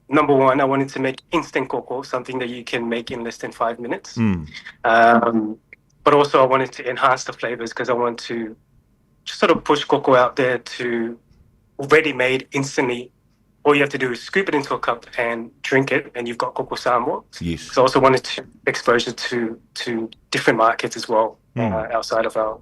number one, I wanted to make instant cocoa, something that you can make in less than 5 minutes. Mm. But also I wanted to enhance the flavors because I want to just sort of push cocoa out there to ready-made instantly. All you have to do is scoop it into a cup and drink it, and you've got cocoa Samoa. Yes. Because I also wanted to exposure to different markets as well, outside of our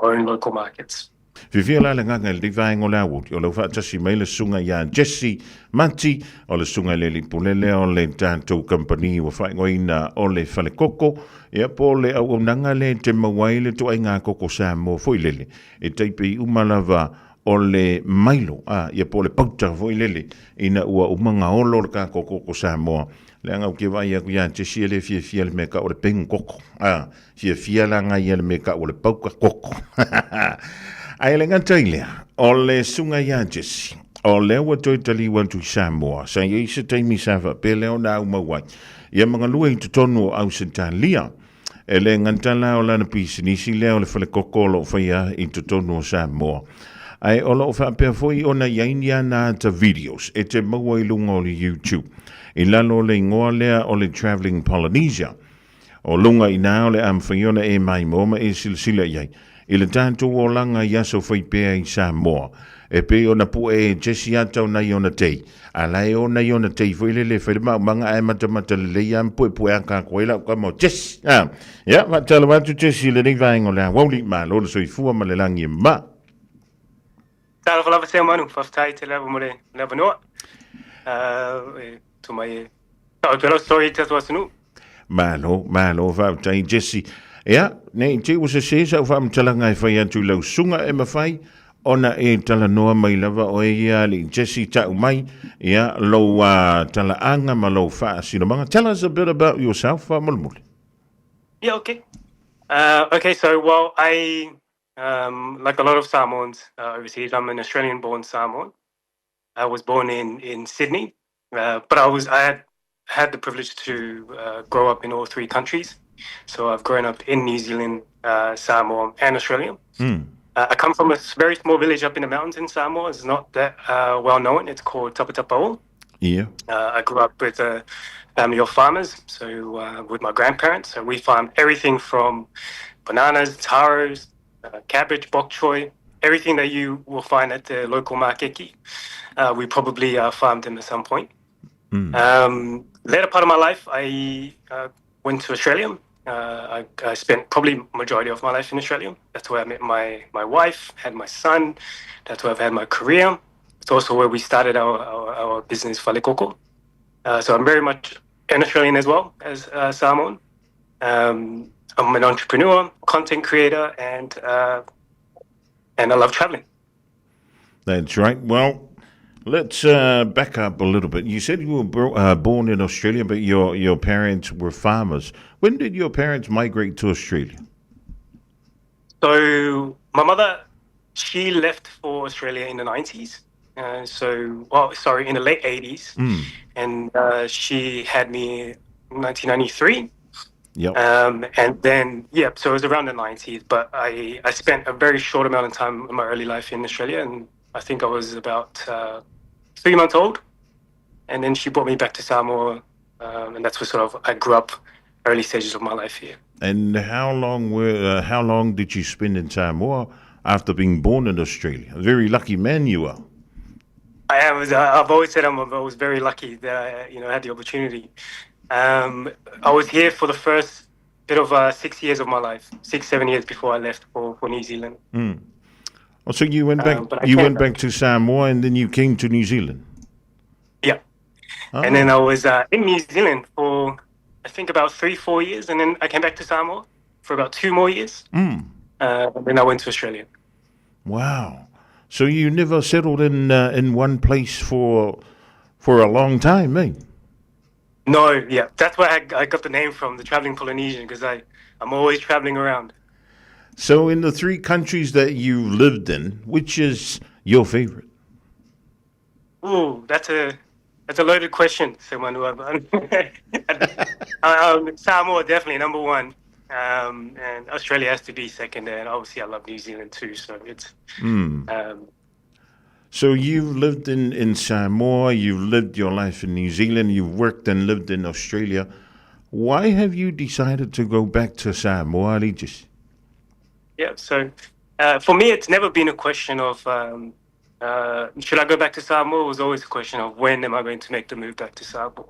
own local markets. Fifia la nganga le vai ngola wo o lo fa tasi mai le sunga ya Jesse Mati o le sunga le pulele o le tanto company o fa ngoina o le fale koko e po le au nanga le te mawai le to inga koko sa mo foi lele e taipi umalava o le mailo e po le pauta foi lele ina ua umanga olo ka koko sa mo le anga ke vai ya Jesse le fia le meka o le peng koko fia la nga ye le meka o le pauka koko ai le ngatailea o le sunga ya Jesse o le wa toi tali wantu Samoa sa ye se taimi sava pele o na umawai ia mga lua i tutonu o au Santalia e le ngantala o lana pisi nisi lea o le fale kokolo o faya i tutonu o Samoa ai o lo fa pe foi ona yainia na ta videos e te maua i lunga o le YouTube i lalo le ngoa lea o le Traveling Polynesia o lunga i nao le amwhaiona e mai moma e silsila iai i le tātou o langa yaso whaipea i Samoa. E pe o na pu e Jesse atau na iona tei. A lai o na iona tei whaile le whaile manga e matamata le leiam pue aka koela ka mo Jesse. Ya, matala watu Jesse le nei vaengo le wauli ma lo so i fua ma le langi ma. Tala whalava se manu, whaftai te lewa mo le noa. To mai tau pero sorry te tuasunu. Malo, whaftai Jesse. Ja, nee, te was se sa fa mtalanga e fai atu lau sunga e mawhai, ona e tala noa mai lava o e ia li Jesse tau mai, ia lo tala anga ma lo wha sinamanga. Tell us a bit about yourself, Mulmuli. Yeah, okay. Okay, so, well, I, like a lot of Samoans overseas, I'm an Australian-born Samoan. I was born in Sydney, but I had the privilege to grow up in all three countries. So I've grown up in New Zealand, Samoa, and Australia. I come from a very small village up in the mountains in Samoa. It's not that well known. It's called Tapatapao. Yeah. I grew up with a family of farmers, so with my grandparents. So we farmed everything from bananas, taros, cabbage, bok choy, everything that you will find at the local marketi. We probably farmed them at some point. Later part of my life, I went to Australia. I spent probably majority of my life in Australia. That's where I met my wife, had my son. That's where I've had my career. It's also where we started our business, Fale Koko. So I'm very much an Australian as well as Samoan. I'm an entrepreneur, content creator, and I love traveling. That's right. Well, let's back up a little bit. You said you were born in Australia, but your parents were farmers. When did your parents migrate to Australia? So my mother, she left for Australia in the 90s. In the late 80s. And she had me in 1993. Yep. And then, so it was around the 90s. But I spent a very short amount of time in my early life in Australia. And I think I was about 3 months old. And then she brought me back to Samoa. And that's where I grew up, early stages of my life here. And how long did you spend in Samoa after being born in Australia? A very lucky man you are. I am. I've always said I was very lucky that I had the opportunity. I was here for the first bit of 6 years of my life, 7 years before I left for New Zealand. Oh, so you went back. You went back to Samoa, and then you came to New Zealand. Yeah, and then I was in New Zealand for I think about 3-4 years, and then I came back to Samoa for about 2 more years. And then I went to Australia. Wow. So you never settled in one place for a long time, eh? No, yeah. That's where I got the name from, the Traveling Polynesian, because I'm always traveling around. So in the 3 countries that you lived in, which is your favorite? Ooh, that's a loaded question, Samoa, definitely number 1. And Australia has to be second, and obviously I love New Zealand too. So it's So you've lived in Samoa, you've lived your life in New Zealand, you've worked and lived in Australia. Why have you decided to go back to Samoa, Regis? Yeah. So for me, it's never been a question of should I go back to Samoa. It was always a question of when am I going to make the move back to Samoa.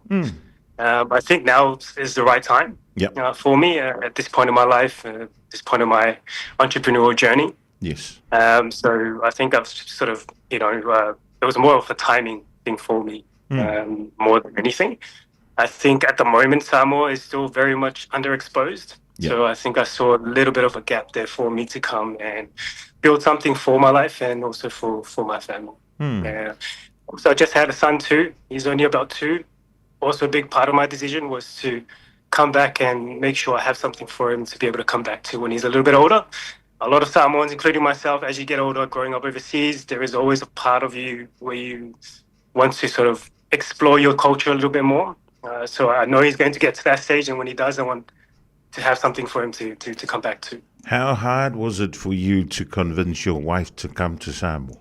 I think now is the right time Yep. for me at this point in my life, this point of my entrepreneurial journey. Yes. So I think I've sort of, it was more of a timing thing for me more than anything. I think at the moment Samoa is still very much underexposed. Yep. So I think I saw a little bit of a gap there for me to come and build something for my life and also for my family. So I just had a son too. He's only about 2. Also, a big part of my decision was to come back and make sure I have something for him to be able to come back to when he's a little bit older. A lot of Samoans, including myself, as you get older, growing up overseas, there is always a part of you where you want to sort of explore your culture a little bit more. So I know he's going to get to that stage, and when he does, I want to have something for him to come back to. How hard was it for you to convince your wife to come to Samoa?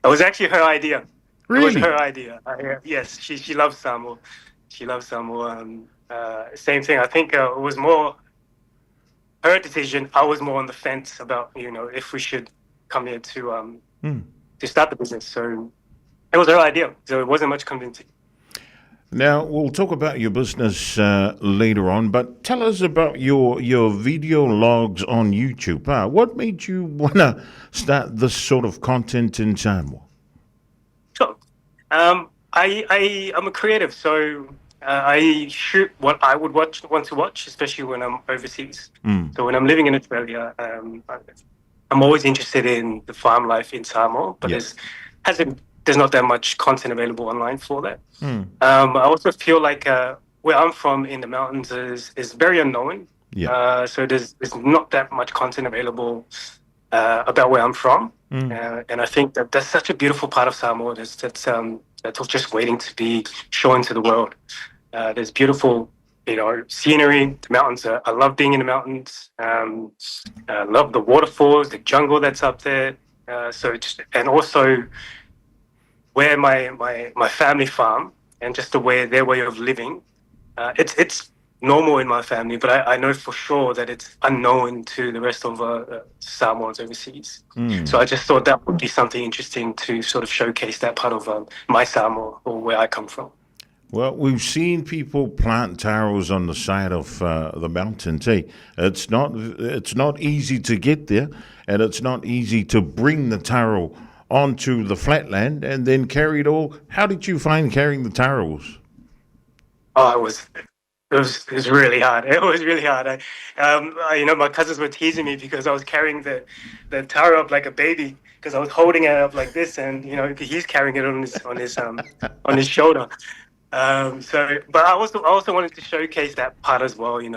It was actually her idea. Really? It was her idea. Yes, she loves Samoa. She loves Samoa. Same thing. I think it was more her decision. I was more on the fence about if we should come here to start the business. So it was her idea. So it wasn't much convincing. Now, we'll talk about your business later on, but tell us about your video logs on YouTube. What made you want to start this sort of content in Samoa? Sure. I'm a creative, so I shoot what I would want to watch, especially when I'm overseas. So when I'm living in Australia, I'm always interested in the farm life in Samoa, but there's not that much content available online for that. I also feel like where I'm from in the mountains is very unknown. So there's not that much content available about where I'm from. And I think that's such a beautiful part of Samoa that's just waiting to be shown to the world. There's beautiful, scenery. The mountains. I love being in the mountains. I love the waterfalls, the jungle that's up there. And also where my family farm and just their way of living. It's normal in my family, but I know for sure that it's unknown to the rest of Samoans overseas. So I just thought that would be something interesting to sort of showcase that part of my Samoa or where I come from. Well, we've seen people plant taros on the side of the mountains. Hey, it's not easy to get there, and it's not easy to bring the taro onto the flatland and then carry it all. How did you find carrying the taros? Oh, it was really hard. It was really hard. My cousins were teasing me because I was carrying the taro up like a baby because I was holding it up like this, and he's carrying it on his shoulder. But I also wanted to showcase that part as well. A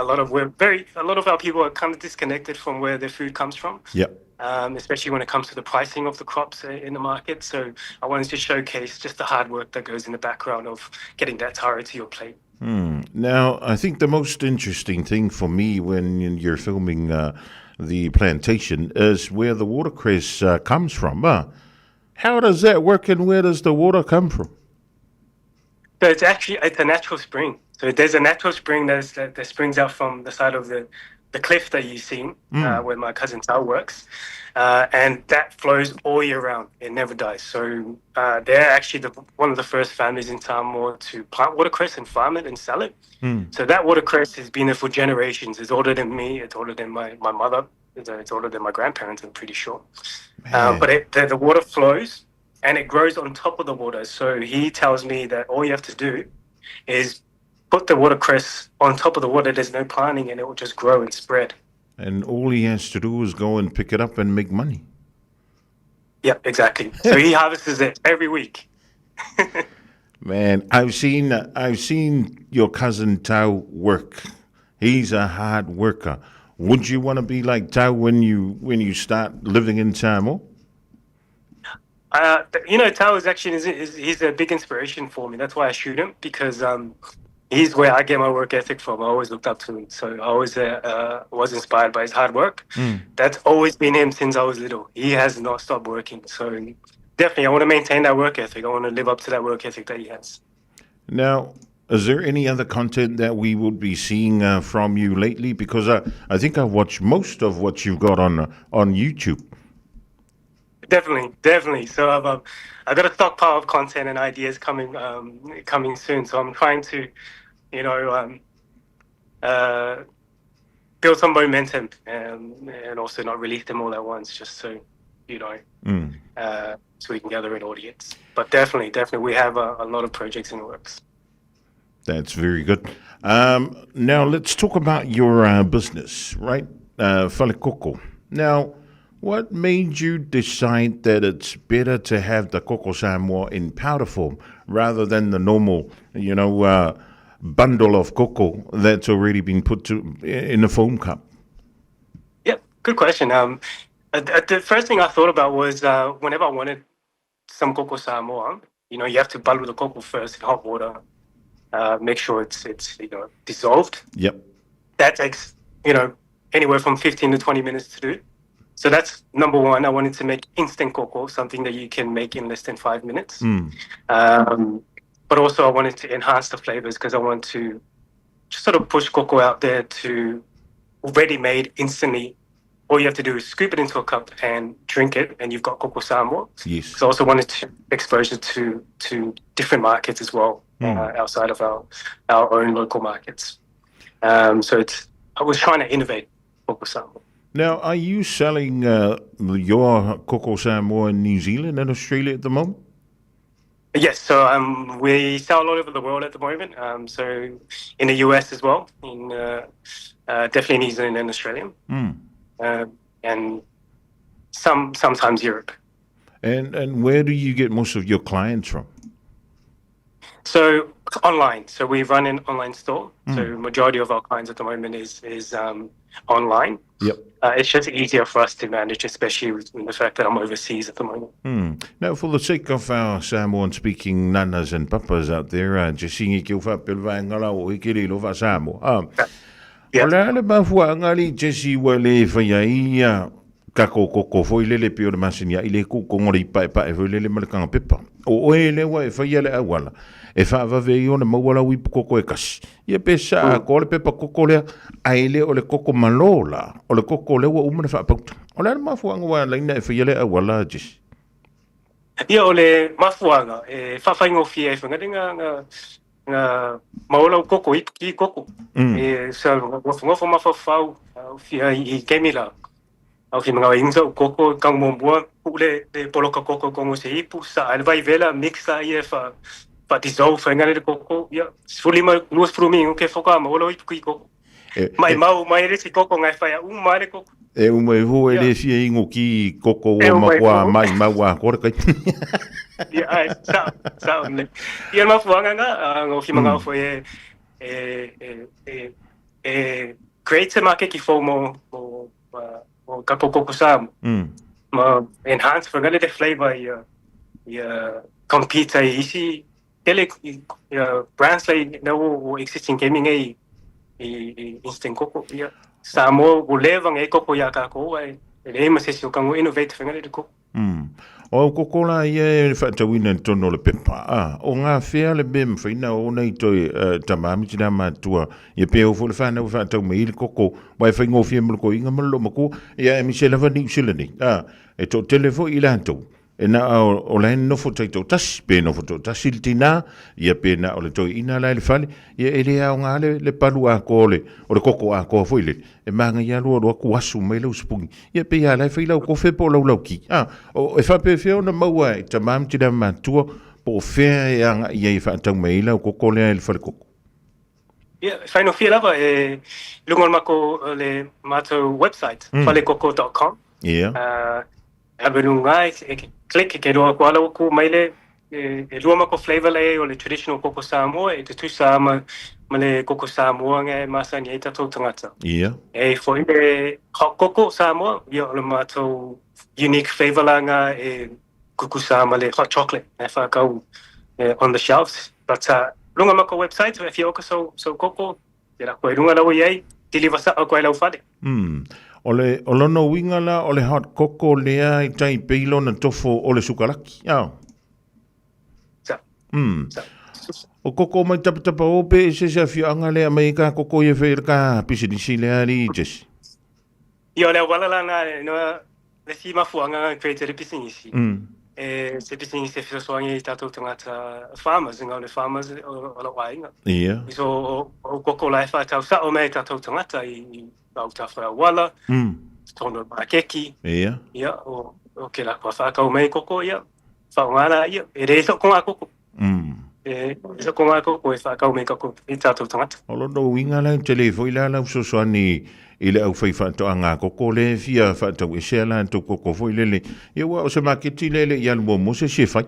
lot of our people are kind of disconnected from where their food comes from. Yep. Especially when it comes to the pricing of the crops in the market. So I wanted to showcase just the hard work that goes in the background of getting that taro to your plate. Now, I think the most interesting thing for me when you're filming the plantation is where the watercress comes from. How does that work, and where does the water come from? So it's a natural spring. So there's a natural spring that springs out from the side of the cliff that you've seen where my cousin Tal works. And that flows all year round. It never dies. So they're actually one of the first families in Samoa to plant watercress and farm it and sell it. So that watercress has been there for generations. It's older than me. It's older than my mother. It's older than my grandparents, I'm pretty sure. But the water flows and it grows on top of the water. So he tells me that all you have to do is put the watercress on top of the water. There's no planting, and it will just grow and spread. And all he has to do is go and pick it up and make money. Yeah, exactly. So he harvests it every week. Man, I've seen your cousin Tao work. He's a hard worker. Would you want to be like Tao when you start living in Samoa? Tao is actually he's a big inspiration for me. That's why I shoot him, because he's where I get my work ethic from. I always looked up to him. So I always was inspired by his hard work. That's always been him since I was little. He has not stopped working. So definitely, I want to maintain that work ethic. I want to live up to that work ethic that he has. Now, is there any other content that we would be seeing from you lately? Because I think I've watched most of what you've got on YouTube. Definitely. So I've got a stockpile of content and ideas coming soon. So I'm trying to, build some momentum and also not release them all at once, just so so we can gather an audience. But definitely, we have a lot of projects in the works. That's very good. Now let's talk about your business, right? Falekoko. Now, what made you decide that it's better to have the Koko Samoa in powder form rather than the normal, bundle of cocoa that's already been put in a foam cup? Yeah, good question. The first thing I thought about was whenever I wanted some Koko Samoa, you have to boil the cocoa first in hot water, make sure it's dissolved. Yep. That takes anywhere from 15 to 20 minutes to do. So that's number one. I wanted to make instant cocoa, something that you can make in less than 5 minutes. But also I wanted to enhance the flavors because I want to just sort of push cocoa out there to ready-made instantly. All you have to do is scoop it into a cup and drink it, and you've got Koko Samoa. Yes. So I also wanted to exposure to different markets as well, outside of our own local markets. So I was trying to innovate Koko Samoa. Now, are you selling your Koko Samoa in New Zealand and Australia at the moment? Yes, so we sell all over the world at the moment. So in the US as well, in definitely New Zealand and Australia, and sometimes Europe. And where do you get most of your clients from? So online. So we run an online store. So majority of our clients at the moment is online. Yep. It's just easier for us to manage, especially with the fact that I'm overseas at the moment. Now, for the sake of our Samoan-speaking nanas and papas out there, just seeing you for Pilvangala or Ikili of Samoa. Ola ba fua ngali Jesse wale faya kako koko foi lele pio de masinia ile ku kongori pa foi lele malkanga pepa. O ele wa faya le awala. E fa va ve ona mawala wi koko e kas. Ia pesa ko le pepa koko le aile o le koko malola. O le koko le wa umana fa pauta. Ola ma fua ngwa laina e faya le awala Jesse. Ia ole mafuanga e fa fa ngofia e nga maola koko i koko so ngofo mafafau fia I kemila au fi mga inzo koko kang mombua ule de poloka koko kongo se ipu sa al vai vela mixa I fa dissolve fa ngale koko ya suli ma luas frumi ke foka maola i koko mai re si koko ngai fa ya mare koko e mai ho ele fia ingo ki koko o makwa mai mawa ko kai Yeah, sound. Ia mafuanga nga ngofi mga fo create make ki fomo o kako koko sam. Ma enhance for ngale de flavor ya compete isi tele brands like no existing gaming instant koko ya samo uleva ngai koko ya kako ai le masesio kango innovate for ngale de koko. O kokola ia whaatawina tono le pepa. O ngā whea le bem whaina o nei toi tamami tina mātua. Ia pēo fo le whanau whaatau me ili koko. Wai whaingo whia mulko inga malo mako. Ia e mi se lava ni usilani. E to telefo I lantou. E na o lain nofo taito tasi. Pē nofo to tasi le tina. Ia pē na o le toi ina lai le whale. Ia e le au ngā le palu a ko le. O le koko a ko foile. E manga ia lua roa kuasu mai lau spungi. Ia pe ia lai whailau ko whepo lau ki. O e whape whio na maua e ta mam tira mātua po whea e anga ia I whaatau mai lau koko lea le whale koko. Ia, whaino whia lava e lungon mako le mātou website, whalekoko.com. Ia. Abenunga e click ke roa ko ala ko mai le e lua mako flavor le o le traditional Koko Samoa e te tusa ma le Koko Samoa nge masani e tatou tangata. Ia. E foi le hot Koko Samoa ia o le mātou unique flavor langa e kuku sama le hot chocolate e whakau on the shelves. But Lunga maka website e fia oka so koko e la koe runga lau iai tili wasa o koe lau whare. O lono winga la o le hot koko lea I tai peilo na tofo o le sukalaki. Sa. O koko mai tapatapa ope e se fia anga lea mai ka koko e whair ka pisinisi lea li Jesse. Ia lea wala la nga le si mafuanga koe te repisinisi. Se pisinisi e fia soangi I tatou tangata farmers, ngau le farmers o la wainga. Ia. So o koko la e whaatau sa o mei tatou tangata I au tawhara wala. Tono pakeki. Ia. Ia, o ke la kua whaakau mei koko, ia. Whaongana, ia. E re so konga koko. So konga koko e whaakau mei koko I tātou tangata. O lono winga la telefo ila la usosoani I le au whai whaatoa ngā koko le fia whaatau e sea la tau koko fo lele. Ia wa o se maketi lele I alu mo se se whai.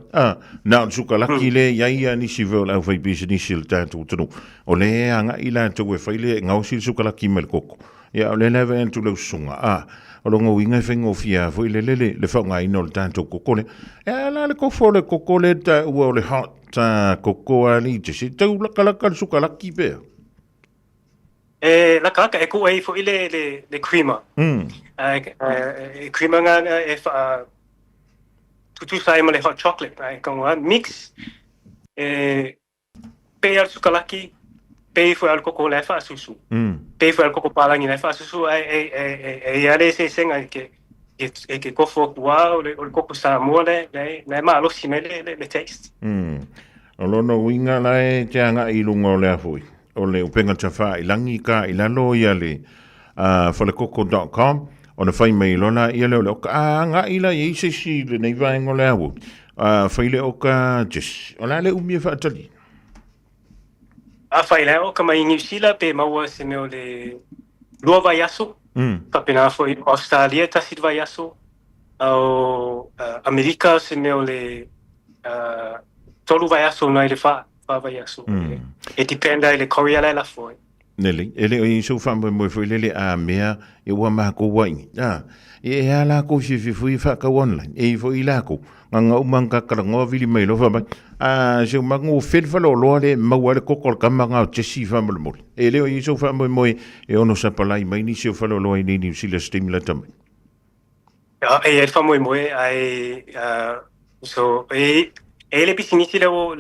Na o suka laki le iaia ni si veo la au whai business il tātou tunu. O le anga ila tau e whai le ngau si suka laki me le koko. Ia o le lewe antu lau sunga. O longo winga whengo fia fo lele le whaunga ino le tātou koko le. Ia la le kofo le koko le ta ua o le hot koko ali Jesse. Tau laka suka laki pea. La kaka e ko e fo le creamer. Creamer nga e tutu sai ma le hot chocolate. Kong mix pe al sukalaki pe fo al koko le fa susu. Pe fo al koko palangi le fa susu e ale se senga ke kofo wow le koko Samoa le ma lo si me le taste. O lono winga la e te anga I lunga o le afui. O le upenga tawha I langi ka I lalo ia le falekoko.com o na whai mai lona ia leo oka anga ila I se si le nei vaengo le awu whaile oka Jess o la le umia whaatali whaile oka mai New Zealand pe maua se meo le lua vai aso papena fo I Australia tasit vai aso au Amerika se meo le tolu vai aso nai le wha vai aso e dependa le Korea la foi nele ele o iso fa mo foi lele a mea e wa ma ko wai e ala ko fi fa ka online e foi la ko nga umanga ka ngo vili mai lo fa je mangu fel fa lo le ma wa le kokol ka manga o chesi fa mo mo ele o iso fa mo e ono sa palai mai ni se fa lo ni si le stimula tam e fa mo ai so ele pisinisi le o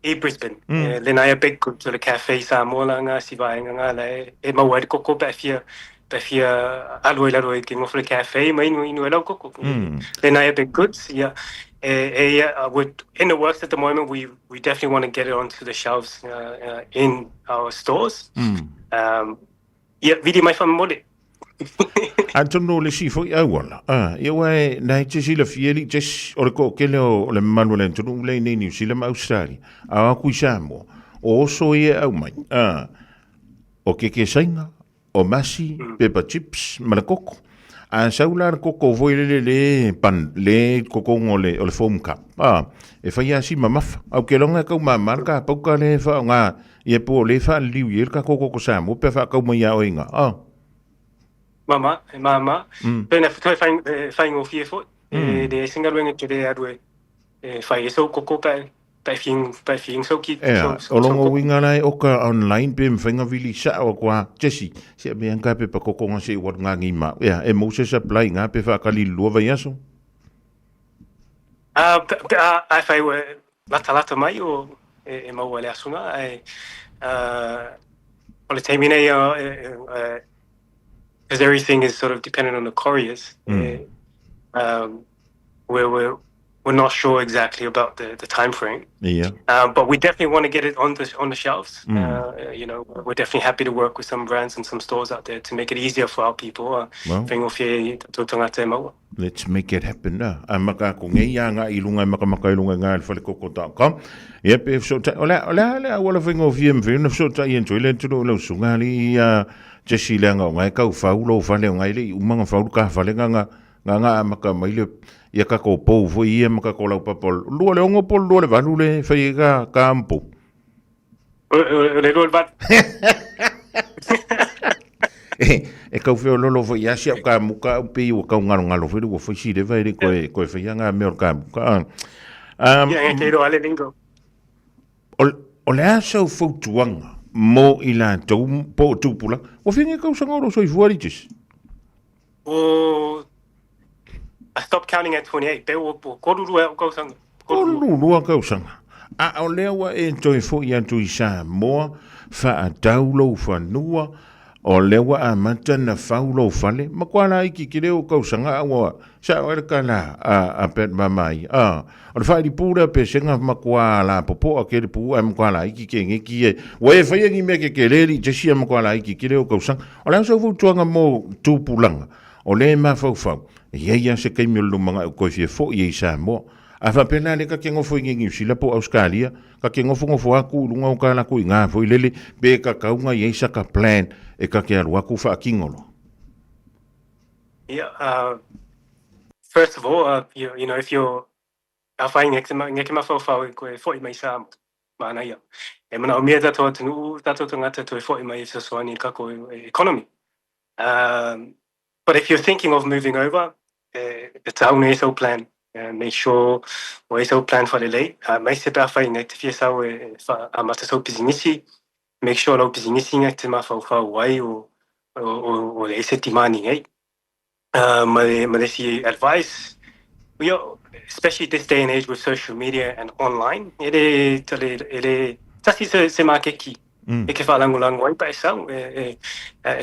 Brisbane. Le nai big good to the cafe Samoa nga si vai nga le e maua koko pe fia aloi la roi king of the cafe mai no ino koko. Le nai big goods yeah. With in the works at the moment we definitely want to get it onto the shelves in our stores. Yeah, vidi mai famole. Antono le si foi awala. Ia wai nai te sila fieli tes o le kokele o le manuele antono le nei New Zealand Australia. A kui Samoa. O so ia au mai. O keke sainga, o masi, pepper chips, malakoko. A saula koko voi le pan le koko ngole o le foam cup. E fai asi mamafa. Au ke longa kau mamarka pauka le fa nga ia po le fa liu ia ka koko ko Samoa pe fa kau mai o inga. Mama. Pena foi fai ngo fie fo. De singa luenga te de adwe. Fai so koko pa fin so ki. O longo winga lai oka online pe mfenga vili sa o kwa Jesse. Se me anga pe pa koko nga se wat nga ngi ma. Ya e mo se supply nga pe fa kali lo va yaso. I fai lata mai o e mo le asunga o le termine because everything is sort of dependent on the couriers. We're not sure exactly about the time frame. Yeah. But we definitely want to get it on the shelves. We're definitely happy to work with some brands and some stores out there to make it easier for our people. Let's make it happen na. Maka ko ngai nga ilunga maka ilunga nga falekoko.com. Yep, so ola wala fingo fiem fiem so ta yento ile tudo lo sungali Jesse langa ngai ka faulo fale ngai le umanga faulu ka fale nga maka maile ia ka ko po fo ia maka ko lau papol lu le ongo pol lu le valu le fai ka campo le lu bat e ka fo lo fo ia sia ka muka pe o ka ngalo fo lu fo si de vai ko fai nga me ka ya ke ro ale lingo o le asa o fautuanga mo I lātou po o tūpula. O whinga kausanga oro soi fuaritis? Well, I stopped counting at 28. They were koruru e go sang. O lulua kausanga. A o lewa e toi fo I atu I Samoa, fa a taulo whanua, o lewa a mata na faulo fale, ma kuala iki ki reo kausanga awa, sa o erka la a pet mamai. O le whairi pūra pe senga ma kuala popo a kere pū a ma kuala iki ke ngeki e, wa e whaiangi mea ke leri, jesi a ma kuala iki ki reo kausanga, o leo sa futuanga mo tūpulanga, o le ma fau fau, ia se keimio lumanga o koe fie fo I Samoa, a fa pena le ka ke ngofo I ngi sila po Australia ka ke ngofo aku lunga o kala ku nga fo lele be ka kaunga I sa ka plan e ka ke alu aku fa kingolo. Yeah. First of all, you know, if you're finding ngekima fo ko fo I mai sa mana ia. E mana o mea tato tunu tato tangata to fo I mai sa swani ka ko economy. But if you're thinking of moving over, it's our ESO plan. Make sure o ESO plan for the late. Mai se pa fa ina te fiesa o fa amata so bizinisi. Make sure lo bizinisi nga te ma fa wai o le se timani ngai. Ma si advice. Especially this day and age with social media and online, tasi se makeki. E ke whalangulangu ai pa e sau,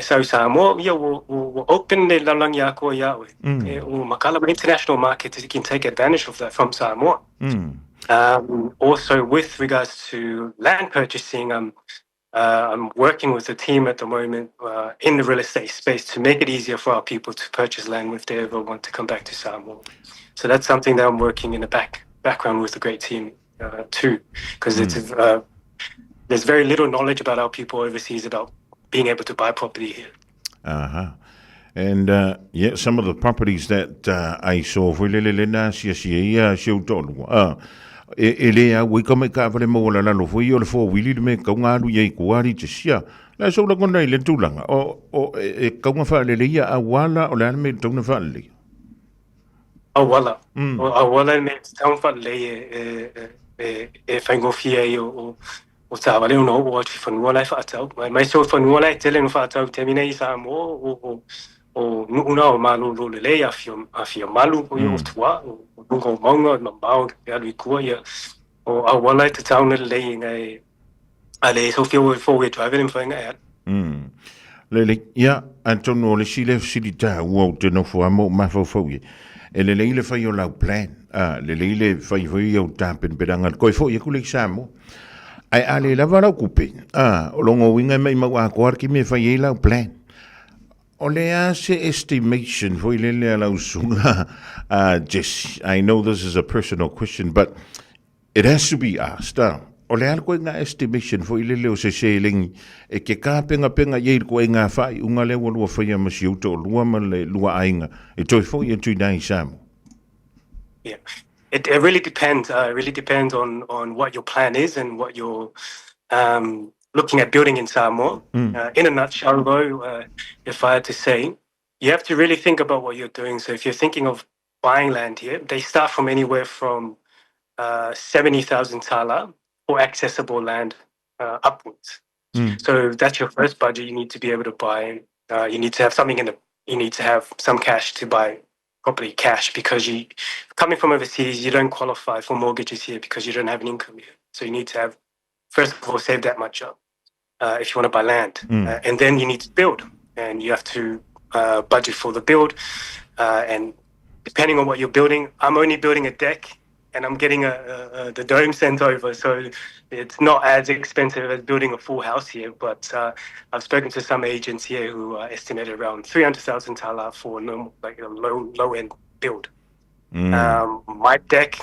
sau Samoa, will open the lalangi a koa ia oe. O makalama international market, you can take advantage of that from Samoa. Also, with regards to land purchasing, I'm working with a team at the moment in the real estate space to make it easier for our people to purchase land if they ever want to come back to Samoa. So that's something that I'm working in the background with a great team too, because there's very little knowledge about our people overseas about being able to buy property here. And yeah, some of the properties that I saw for lelena sia tolu. Ele we come ka vale mo la lo foi o le fo wili me ka ngaru ye kuari te sia. La so la kona ile tulanga o ka nga fa le ia a wala o la me tona fa le. Awala. Awala me town fa le fango fie o ta vale no o ti fa no la fa tau. Mai so fa no la tele no fa tau termina I Samoa o una o malu lo le a fio malu o yo tua o ngo mongo no bao ya lui kua ya o awala te town le ngai ale so fio forward driving in fa ngai. Le ia Antonio le sili ta o te no fo amo ma fo ye. E le le fai o lau plan. Le fai o tapen pedanga ko fo ye kule Samoa. Ai ale la vara kupe. O longo winga mai ma wa ko ki me fai lau plan. O le ase estimation for le lau sunga. Just I know this is a personal question, but it has to be asked. O le alko nga estimation for le leo se selingi e ke ka penga ye ko nga fai unga le wo fai ma si uto lua ma le lua ainga e toi fo ye tu dai Samoa. Yeah. It really depends. Really depends on what your plan is and what you're looking at building in Samoa. In a nutshell, though, if I had to say, you have to really think about what you're doing. So if you're thinking of buying land here, they start from anywhere from 70,000 tala for accessible land upwards. So that's your first budget. You need to be able to buy. You need to have something you need to have some cash to buy property cash, because coming from overseas, you don't qualify for mortgages here because you don't have an income here. So you need to have, first of all, save that much up if you want to buy land. And then you need to build, and you have to budget for the build. And depending on what you're building, I'm only building a deck and I'm getting the dome sent over. So it's not as expensive as building a full house here. But I've spoken to some agents here who estimated around 300,000 tala for like a low end build. My deck,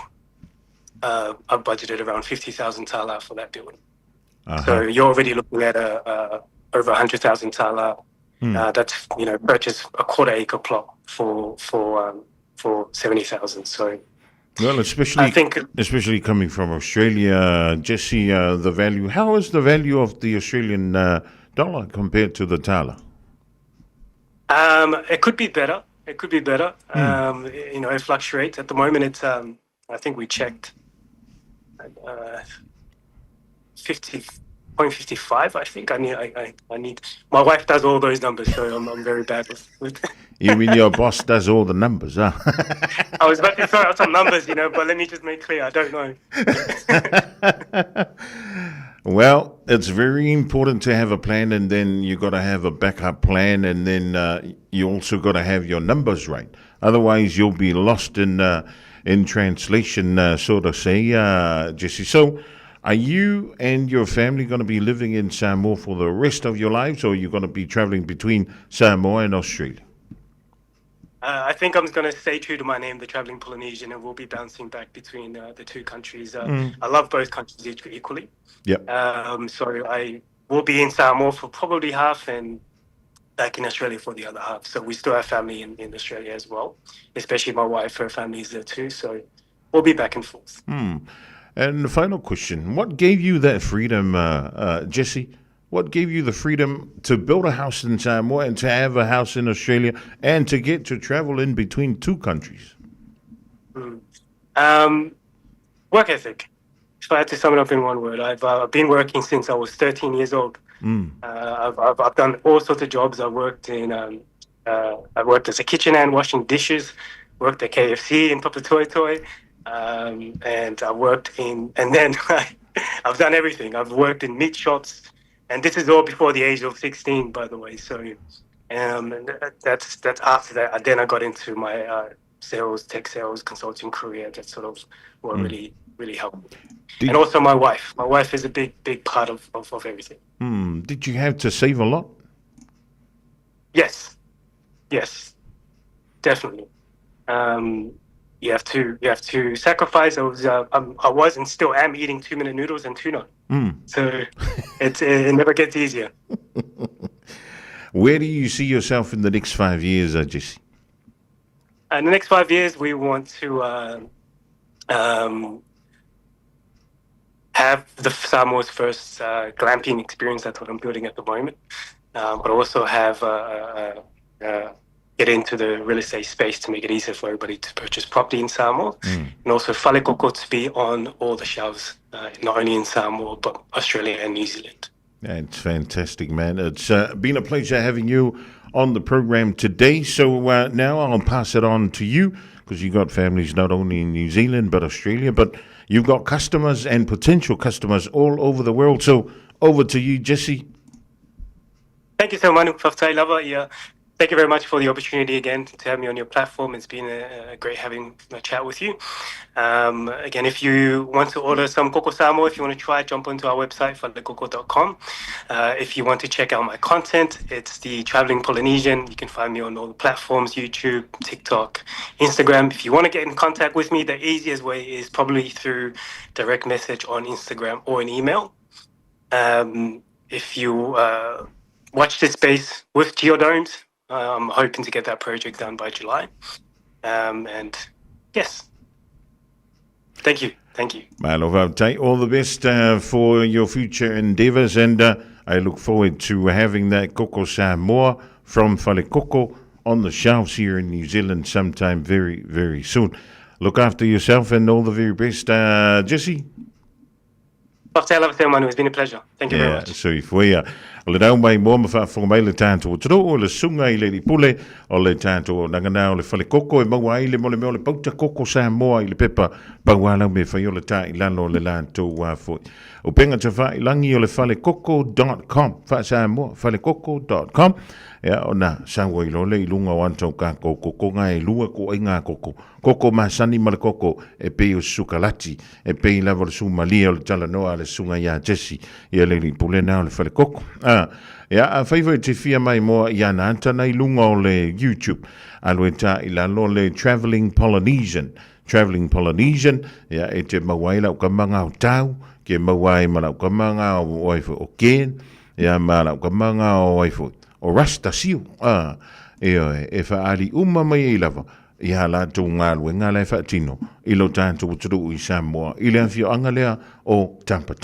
I've budgeted around 50,000 tala for that build. So you're already looking at over 100,000 tala. That's purchase a quarter acre plot for 70,000. So. Well, especially coming from Australia, Jesse, the value. How is the value of the Australian dollar compared to the tala? It could be better. It could be better. It fluctuates. At the moment, it's. I think we checked. 50.55. I think I need. My wife does all those numbers, so I'm very bad with. You mean your boss does all the numbers, huh? I was about to throw out some numbers, but let me just make clear, I don't know. Well, it's very important to have a plan, and then you got to have a backup plan, and then you also got to have your numbers right. Otherwise, you'll be lost in translation, so to say, Jesse. So, are you and your family going to be living in Samoa for the rest of your lives, or are you going to be traveling between Samoa and Australia? I think I'm going to stay true to my name, the Traveling Polynesian, and we'll be bouncing back between the two countries. I love both countries equally. Yep. So I will be in Samoa for probably half and back in Australia for the other half. So we still have family in Australia as well, especially my wife, her family is there too. So we'll be back and forth. And the final question, what gave you that freedom, Jesse? What gave you the freedom to build a house in Samoa and to have a house in Australia and to get to travel in between two countries? Work ethic. If I had to sum it up in one word, I've been working since I was 13 years old. I've done all sorts of jobs. I worked as a kitchen hand washing dishes, worked at KFC in Papatoetoe, and then I've done everything. I've worked in meat shops, and this is all before the age of 16, by the way. So, and that's after that. Then I got into my tech sales consulting career. That sort of what really helped me. And also my wife. My wife is a big part of everything. Did you have to save a lot? Yes, definitely. You have to sacrifice. I was and still am eating 2-minute noodles and tuna. So it never gets easier. Where do you see yourself in the next 5 years, Jesse? In the next 5 years, we want to have the Samoa's first glamping experience. That's what I'm building at the moment. But also have get into the real estate space to make it easier for everybody to purchase property in Samoa. And also Fale Koko to be on all the shelves, not only in Samoa, but Australia and New Zealand. That's fantastic, man. It's been a pleasure having you on the program today. So now I'll pass it on to you, because you've got families not only in New Zealand, but Australia, but you've got customers and potential customers all over the world. So over to you, Jesse. Thank you so much, Faftai Lava. Yeah. Thank you very much for the opportunity again to have me on your platform. It's been a great having a chat with you. Again, if you want to order some Koko Samoa, if you want to try, jump onto our website, falekoko.com. If you want to check out my content, it's the Traveling Polynesian. You can find me on all the platforms, YouTube, TikTok, Instagram. If you want to get in contact with me, the easiest way is probably through direct message on Instagram or an email. If you watch this space with Geodomes, I'm hoping to get that project done by July. And yes, thank you. Malova, all the best for your future endeavors, and I look forward to having that Koko Samoa from Fale Koko on the shelves here in New Zealand sometime very, very soon. Look after yourself and all the very best, Jesse. It's been a pleasure. Thank you very much. So if we o le rau mai moa mawha mai le tātou o taro o le sunga I le ripule o le tātou o nangana o le Fale Koko e maua ai le mole mea o le pauta Koko Samoa I le pepa paualau me whai o le tā I lano o le lātou wāfoi. O penga te whai langi o le falekoko.com wha Samoa, falekoko.com Ea o na sawa I lole I lunga o antau ka koko ngai lua ko ai ngā koko. Koko masani ma le koko e pe o sukalati e pe I lava le sumalia o le tala noa le sunga ia Jesse ia le ripule na o le Fale Koko. Ea a whaiwai te fia mai moa ia na antana I lunga o le YouTube. Alwe tā I lalo le Traveling Polynesian. Traveling Polynesian, ia e te mawai lau ka manga o tau, ke mawai ma lau ka manga o waifo o Ken, ia ma lau ka manga o waifo o Rasta Siu. E whaari uma mai I lava, ia la tō ngā lue ngā lai whaatino, I lo tātou uturu I Samoa, I le awhio anga lea o Tampa.